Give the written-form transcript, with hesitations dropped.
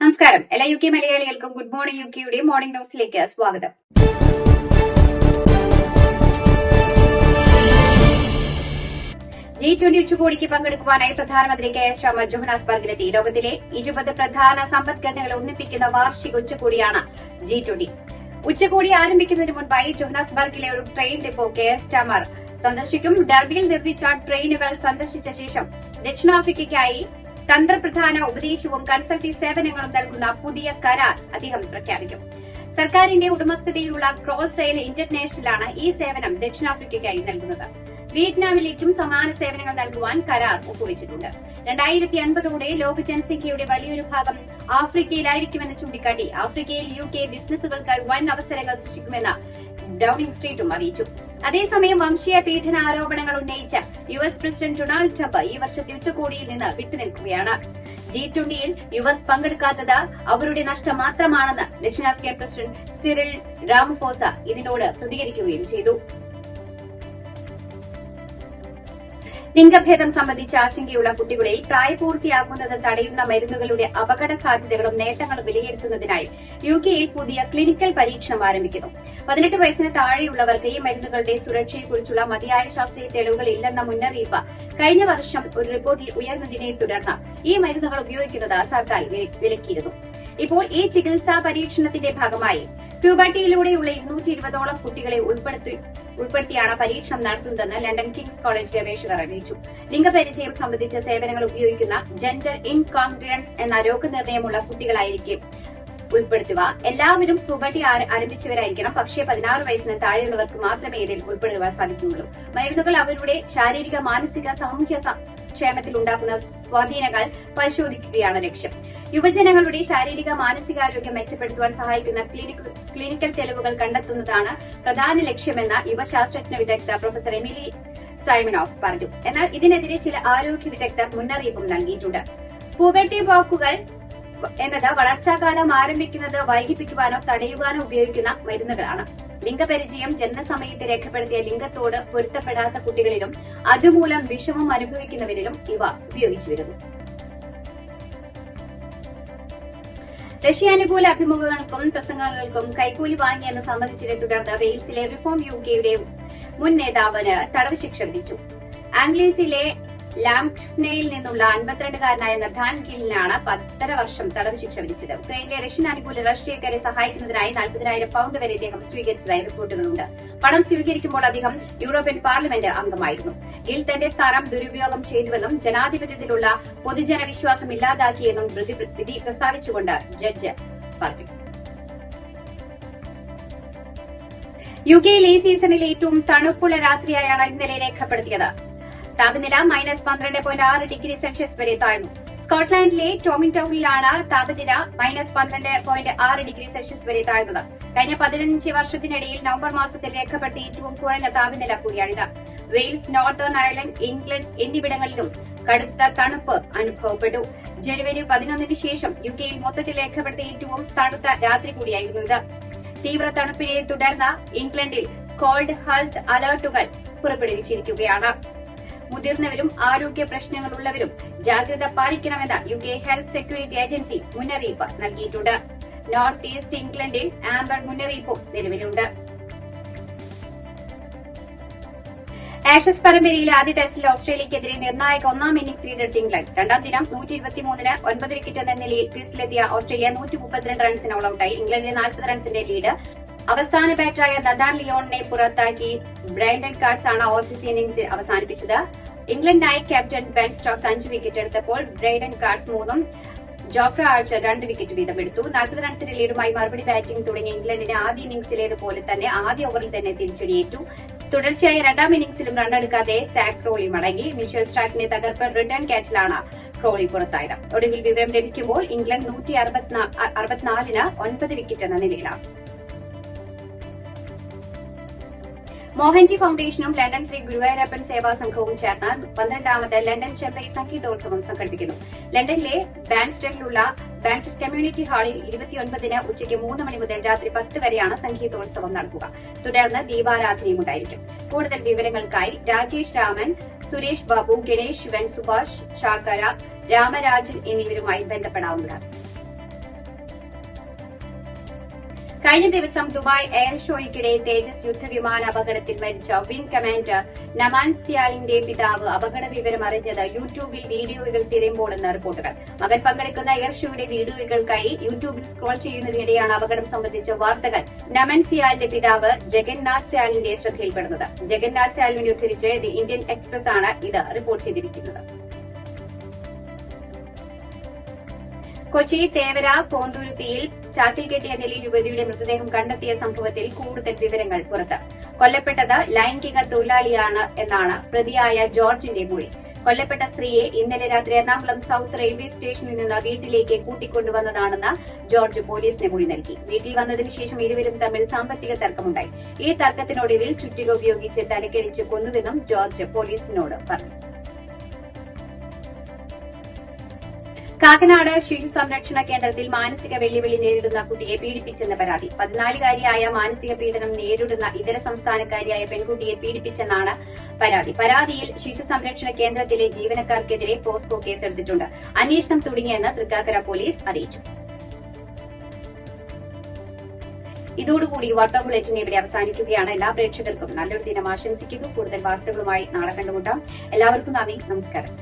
നമസ്കാരം. എല്ലാ U K മലയാളികൾക്കും ഗുഡ് മോർണിംഗ് യു കെയുടെ മോർണിംഗ് ന്യൂസിലേക്ക് സ്വാഗതം. G20 ഉച്ചകോടിക്ക് പങ്കെടുക്കുവാനായി പ്രധാനമന്ത്രി കെയർ സ്റ്റാർമർ ജോഹന്നാസ്ബർഗിലെത്തി. ലോകത്തിലെ 20 പ്രധാന സമ്പദ്ഘടനകളെ ഒന്നിപ്പിക്കുന്ന വാർഷിക ഉച്ചകോടിയാണ് G20. ഉച്ചകോടി ആരംഭിക്കുന്നതിന് മുൻപായി ജോഹന്നാസ്ബർഗിലെ ഒരു ട്രെയിൻ ഡിപ്പോ കെയർ സ്റ്റാർമർ സന്ദർശിക്കും. ഡർബിയിൽ നിർമ്മിച്ച ട്രെയിനുകൾ സന്ദർശിച്ച ശേഷം ദക്ഷിണാഫ്രിക്കയ്ക്കായി തന്ത്രപ്രധാന ഉപദേശവും കൺസൾട്ടിംഗ് സേവനങ്ങളും നൽകുന്ന പുതിയ കരാർ അദ്ദേഹം പ്രഖ്യാപിക്കും. സർക്കാരിന്റെ ഉടമസ്ഥതയിലുള്ള ക്രോസ് റെയിൽ ഇന്റർനാഷണലാണ് ഈ സേവനം ദക്ഷിണാഫ്രിക്കയ്ക്കായി നൽകുന്നത്. വിയറ്റ്നാമിലേക്കും സമാന സേവനങ്ങൾ നൽകുവാൻ കരാർ ഒപ്പുവച്ചിട്ടുണ്ട്. 2050ഓടെ ലോക ജനസംഖ്യയുടെ വലിയൊരു ഭാഗം ആഫ്രിക്കയിലായിരിക്കുമെന്ന് ചൂണ്ടിക്കാട്ടി ആഫ്രിക്കയിൽ UK ബിസിനസുകൾക്കായി വൻ അവസരങ്ങൾ സൃഷ്ടിക്കുമെന്ന് ഡൌണിംഗ് സ്ട്രീറ്റും അറിയിച്ചു. അതേസമയം വംശീയ പീഡന ആരോപണങ്ങൾ ഉന്നയിച്ച US പ്രസിഡന്റ് ഡൊണാൾഡ് ട്രംപ് ഈ വർഷത്തെ ഉച്ചകോടിയിൽ നിന്ന് വിട്ടുനിൽക്കുകയാണ്. G20യിൽ US പങ്കെടുക്കാത്തത് അവരുടെ നഷ്ടം മാത്രമാണെന്ന് ദക്ഷിണാഫ്രിക്കൻ പ്രസിഡന്റ് സിറിൽ രാമഫോസ ഇതിനോട് പ്രതികരിക്കുകയും ചെയ്തു. ലിംഗഭേദം സംബന്ധിച്ച് ആശങ്കയുള്ള കുട്ടികളിൽ പ്രായപൂർത്തിയാകുന്നത് തടയുന്ന മരുന്നുകളുടെ അപകട സാധ്യതകളും നേട്ടങ്ങളും വിലയിരുത്തുന്നതിനായി UKയിൽ പുതിയ ക്ലിനിക്കൽ പരീക്ഷണം ആരംഭിക്കുന്നു. 18 വയസ്സിന് താഴെയുള്ളവർക്ക് ഈ മരുന്നുകളുടെ സുരക്ഷയെക്കുറിച്ചുള്ള മതിയായ ശാസ്ത്രീയ തെളിവുകൾ ഇല്ലെന്ന മുന്നറിയിപ്പ് കഴിഞ്ഞ വർഷം ഒരു റിപ്പോർട്ടിൽ ഉയർന്നതിനെ തുടർന്ന് ഈ മരുന്നുകൾ ഉപയോഗിക്കുന്നത് സർക്കാർ വിലക്കിയിരുന്നു. ഇപ്പോൾ ഈ ചികിത്സാ പരീക്ഷണത്തിന്റെ ഭാഗമായി പ്യൂബർട്ടിയിലൂടെയുള്ള 220ഓളം കുട്ടികളെ ഉൾപ്പെടുത്തിയാണ് പരീക്ഷണം നടത്തുന്നതെന്ന് ലണ്ടൻ കിങ്സ് കോളേജ് ഗവേഷകർ അറിയിച്ചു. ലിംഗപരിചയം സംബന്ധിച്ച സേവനങ്ങൾ ഉപയോഗിക്കുന്ന ജെൻഡർ ഇൻകോൺഗ്രുവൻസ് എന്ന രോഗനിർണയമുള്ള കുട്ടികളായിരിക്കും ഉൾപ്പെടുത്തുക. എല്ലാവരും പ്യൂബർട്ടി ആരംഭിച്ചവരായിരിക്കണം. പക്ഷേ 16 വയസ്സിന് താഴെയുള്ളവർക്ക് മാത്രമേ ഇതിൽ ഉൾപ്പെടുത്തുവാൻ സാധിക്കുകയുള്ളൂ. മരുന്നുകൾ അവരുടെ ശാരീരിക, മാനസിക, സാമൂഹ്യ ക്ഷേമത്തിൽ ഉണ്ടാക്കുന്ന സ്വാധീനങ്ങൾ പരിശോധിക്കുകയാണ് ലക്ഷ്യം. യുവജനങ്ങളുടെ ശാരീരിക മാനസികാരോഗ്യം മെച്ചപ്പെടുത്തുവാൻ സഹായിക്കുന്ന ക്ലിനിക്കൽ തെളിവുകൾ കണ്ടെത്തുന്നതാണ് പ്രധാന ലക്ഷ്യമെന്ന് യുവശാസ്ത്രജ്ഞ വിദഗ്ധ പ്രൊഫസർ എമിലി സൈമനോഫ് പറഞ്ഞു. എന്നാൽ ഇതിനെതിരെ ചില ആരോഗ്യ വിദഗ്ധർ മുന്നറിയിപ്പും നൽകിയിട്ടുണ്ട്. പ്യൂബർട്ടി ബ്ലോക്കുകൾ എന്നത് വളർച്ചാകാലം ആരംഭിക്കുന്നത് വൈകിപ്പിക്കുവാനോ തടയുവാനോ ഉപയോഗിക്കുന്ന മരുന്നുകളാണ്. ലിംഗപരിചയം ജനനസമയത്ത് രേഖപ്പെടുത്തിയ ലിംഗത്തോട് പൊരുത്തപ്പെടാത്ത കുട്ടികളിലും അതുമൂലം വിഷമം അനുഭവിക്കുന്നവരിലും ഇവ ഉപയോഗിച്ചു വരുന്നു. റഷ്യാനുകൂല അഭിമുഖങ്ങൾക്കും പ്രസംഗങ്ങൾക്കും കൈക്കൂലി വാങ്ങിയെന്ന് സമ്മതിച്ചതിനെ തുടർന്ന് വെയിൽസിലെ റിഫോം UKയുടെ മുൻ നേതാവിന് തടവ് ശിക്ഷ വിധിച്ചു. ആംഗ്ലീസിലെ ലാംഗ്നയിൽ നിന്നുള്ള 52-കാരനായ നഥാൻ ഗില്ലിനാണ് 10.5 വർഷം തടവ് ശിക്ഷ വിധിച്ചത്. ഉക്രൈനിലെ റഷ്യൻ അനുകൂല രാഷ്ട്രീയക്കാരെ സഹായിക്കുന്നതിനായി 40,000 പൌണ്ട് വരെ അദ്ദേഹം സ്വീകരിച്ചതായി റിപ്പോർട്ടുകളുണ്ട്. പണം സ്വീകരിക്കുമ്പോൾ അദ്ദേഹം യൂറോപ്യൻ പാർലമെന്റ് അംഗമായിരുന്നു. ഗിൽ തന്റെ സ്ഥാനം ദുരുപയോഗം ചെയ്തുവെന്നും ജനാധിപത്യത്തിലുള്ള പൊതുജന വിശ്വാസം ഇല്ലാതാക്കിയെന്നും വിധി പ്രസ്താവിച്ചുകൊണ്ട് ജഡ്ജ് പറഞ്ഞു. UKയിൽ ഈ സീസണിലെ ഏറ്റവും തണുപ്പുള്ള രാത്രിയായാണ് ഇന്നലെ രേഖപ്പെടുത്തിയത്. താപനില -12.6 ഡിഗ്രി സെൽഷ്യസ് വരെ താഴ്ന്നു. സ്കോട്ട്ലാൻഡിലെ ടോമിൻടൌണിലാണ് താപനില -12.6 ഡിഗ്രി സെൽഷ്യസ് വരെ താഴ്ന്നത്. കഴിഞ്ഞ 15 വർഷത്തിനിടയിൽ നവംബർ മാസത്തിൽ രേഖപ്പെടുത്തിയ ഏറ്റവും കുറഞ്ഞ താപനില കൂടിയാണിത്. വെയിൽസ്, നോർത്തേൺ അയർലൻഡ്, ഇംഗ്ലണ്ട് എന്നിവിടങ്ങളിലും കടുത്ത തണുപ്പ് അനുഭവപ്പെട്ടു. ജനുവരി 11 ശേഷം UKയിൽ മൊത്തത്തിൽ രേഖപ്പെടുത്തിയ ഏറ്റവും തണുത്ത രാത്രി കൂടിയായിരുന്നു ഇത്. തീവ്ര തണുപ്പിനെ തുടർന്ന് ഇംഗ്ലണ്ടിൽ കോൾഡ് ഹെൽത്ത് അലർട്ടുകൾ പുറപ്പെടുവിച്ചിരിക്കുകയാണ്. മുതിർന്നവരും ആരോഗ്യ പ്രശ്നങ്ങളുള്ളവരും ജാഗ്രത പാലിക്കണമെന്ന് UK ഹെൽത്ത് സെക്യൂരിറ്റി ഏജൻസി മുന്നറിയിപ്പ് നൽകിയിട്ടുണ്ട്. നോർത്ത് ഈസ്റ്റ് ഇംഗ്ലണ്ടിൽ ആംബർ മുന്നറിയിപ്പും നിലവിലുണ്ട്. ആഷസ് പരമ്പരയിലെ ആദ്യ ടെസ്റ്റിൽ ഓസ്ട്രേലിയക്കെതിരെ നിർണായക 1-ാം ഇന്നിംഗ്സ് ലീഡെടുത്ത ഇംഗ്ലണ്ട്. 2ാം ദിനം 123-ന് 9 വിക്കറ്റ് എന്ന നിലയിൽ ക്രീസിലെത്തിയ ഓസ്ട്രേലിയ 132 റൺസിന് ഓൾ ഔട്ടായി. ഇംഗ്ലണ്ടിന് 40 റൺസിന്റെ ലീഡ്. അവസാന ബാറ്ററായ നഥാൻ ലിയോണിനെ പുറത്താക്കി ബ്രൈൻഡൻ കാർട്സ് ആണ് ഓസീസ് ഇന്നിംഗ്സ് അവസാനിപ്പിച്ചത്. ഇംഗ്ലണ്ടിനായി ക്യാപ്റ്റൻ ബെൻ സ്റ്റോക്സ് 5 വിക്കറ്റ് എടുത്തപ്പോൾ ബ്രൈഡൻ കാർട്സ് 3-ഉം ജോഫ്ര ആർച്ചർ 2 വിക്കറ്റ് വീതം എടുത്തു. 40 റൺസിന്റെ ലീഡുമായി മറുപടി ബാറ്റിംഗ് തുടങ്ങിയ ഇംഗ്ലണ്ടിന് ആദ്യ ഇന്നിംഗ്സിലേതുപോലെ തന്നെ ആദ്യ ഓവറിൽ തന്നെ തിരിച്ചടിയേറ്റു. തുടർച്ചയായ 2ാം ഇന്നിംഗ്സിലും റണ്ണെടുക്കാതെ സാക് ക്രോളി മടങ്ങി. മിഷേൽ സ്റ്റാർക്കിനെ തകർപ്പൻ റിട്ടേൺ ക്യാച്ചിലാണ് ക്രോളി പുറത്തായത്. ഒടുവിൽ വിവരം ലഭിക്കുമ്പോൾ ഇംഗ്ലണ്ട് 164-ന് 9 വിക്കറ്റ് എന്ന നിലയിലാണ്. മോഹൻജി ഫൌണ്ടേഷനും ലണ്ടൻ ശ്രീ ഗുരുവായൂരപ്പൻ സേവാ സംഘവും ചേർന്ന് 12ാമത് ലണ്ടൻ ചെമ്പൈ സംഗീതോത്സവം സംഘടിപ്പിക്കുന്നു. ലണ്ടനിലെ ബാൻസ്റ്റഡിലുള്ള ബാൻസ്റ്റഡ് കമ്മ്യൂണിറ്റി ഹാളിൽ 29-ന് ഉച്ചയ്ക്ക് 3 മണി മുതൽ രാത്രി 10 വരെയാണ് സംഗീതോത്സവം നടക്കുക. തുടർന്ന് ദീപാരാധനയും ഉണ്ടായിരിക്കും. കൂടുതൽ വിവരങ്ങൾക്കായി രാജേഷ് രാമൻ, സുരേഷ് ബാബു, ഗണേഷ് ശിവൻ, സുഭാഷ് ശാർക്കര, രാമരാജൻ എന്നിവരുമായി ബന്ധപ്പെടാവുന്നതാണ്. കഴിഞ്ഞ ദിവസം ദുബായ് എയർ ഷോയ്ക്കിടെ തേജസ് യുദ്ധവിമാന അപകടത്തിൽ മരിച്ച വിംഗ് കമാൻഡർ നമാൻ സിയാലിന്റെ പിതാവ് അപകട വിവരം അറിഞ്ഞത് യൂട്യൂബിൽ വീഡിയോകൾ തിരയുമ്പോഴെന്ന് റിപ്പോർട്ടുകൾ. മകൻ പങ്കെടുക്കുന്ന എയർ ഷോയുടെ വീഡിയോകൾക്കായി യൂട്യൂബിൽ സ്ക്രോൾ ചെയ്യുന്നതിനിടെയാണ് അപകടം സംബന്ധിച്ച വാർത്തകൾ നമൻ സിയാലിന്റെ പിതാവ് ജഗന്നാഥ് സിയാലിന്റെ ശ്രദ്ധയിൽപ്പെടുന്നത്. ജഗന്നാഥ് സിയാലിനെ ഉദ്ധരിച്ച് ദി ഇന്ത്യൻ എക്സ്പ്രസ് ആണ് ഇത് റിപ്പോർട്ട് ചെയ്തിരിക്കുന്നത്. കൊച്ചി തേവര പോന്തുരുത്തിയിൽ ചാക്കിൽ കെട്ടിയ നിലയിൽ യുവതിയുടെ മൃതദേഹം കണ്ടെത്തിയ സംഭവത്തിൽ കൂടുതൽ വിവരങ്ങൾ പുറത്ത്. കൊല്ലപ്പെട്ടത് ലൈംഗിക തൊഴിലാളിയാണ് എന്നാണ് പ്രതിയായ ജോർജിന്റെ മൊഴി. കൊല്ലപ്പെട്ട സ്ത്രീയെ ഇന്നലെ രാത്രി എറണാകുളം സൌത്ത് റെയിൽവേ സ്റ്റേഷനിൽ നിന്ന് വീട്ടിലേക്ക് കൂട്ടിക്കൊണ്ടുവന്നതാണെന്ന് ജോർജ് പോലീസിന് മൊഴി നൽകി. വീട്ടിൽ വന്നതിന് ശേഷം ഇരുവരും തമ്മിൽ സാമ്പത്തിക തർക്കമുണ്ടായി. ഈ തർക്കത്തിനൊടുവിൽ ചുറ്റിക ഉപയോഗിച്ച് തലക്കടിച്ച് കൊന്നുവെന്നും ജോർജ് പോലീസിനോട് പറഞ്ഞു. കാക്കനാട് ശിശു സംരക്ഷണ കേന്ദ്രത്തിൽ മാനസിക വെല്ലുവിളി നേരിടുന്ന കുട്ടിയെ പീഡിപ്പിച്ചെന്ന പരാതി. 14-കാരിയായ മാനസിക പീഡനം നേരിടുന്ന ഇതര സംസ്ഥാനക്കാരിയായ പെൺകുട്ടിയെ പീഡിപ്പിച്ചെന്നാണ് പരാതി. പരാതിയിൽ ശിശു സംരക്ഷണ കേന്ദ്രത്തിലെ ജീവനക്കാർക്കെതിരെ പോസ്കോ കേസെടുത്തിട്ടുണ്ട്. അന്വേഷണം തുടങ്ങിയെന്ന് തൃക്കാക്കര പോലീസ് അറിയിച്ചു. ഇതോടുകൂടി വാർത്താ ബുള്ളറ്റിൻ ഇവിടെ അവസാനിക്കുകയാണ്. എല്ലാ പ്രേക്ഷകർക്കും നല്ലൊരു ദിനം ആശംസിക്കുന്നു. കൂടുതൽ വാർത്തകളുമായി നാളെ കണ്ടുമുട്ടാം. എല്ലാവർക്കും നന്ദി, നമസ്കാരം.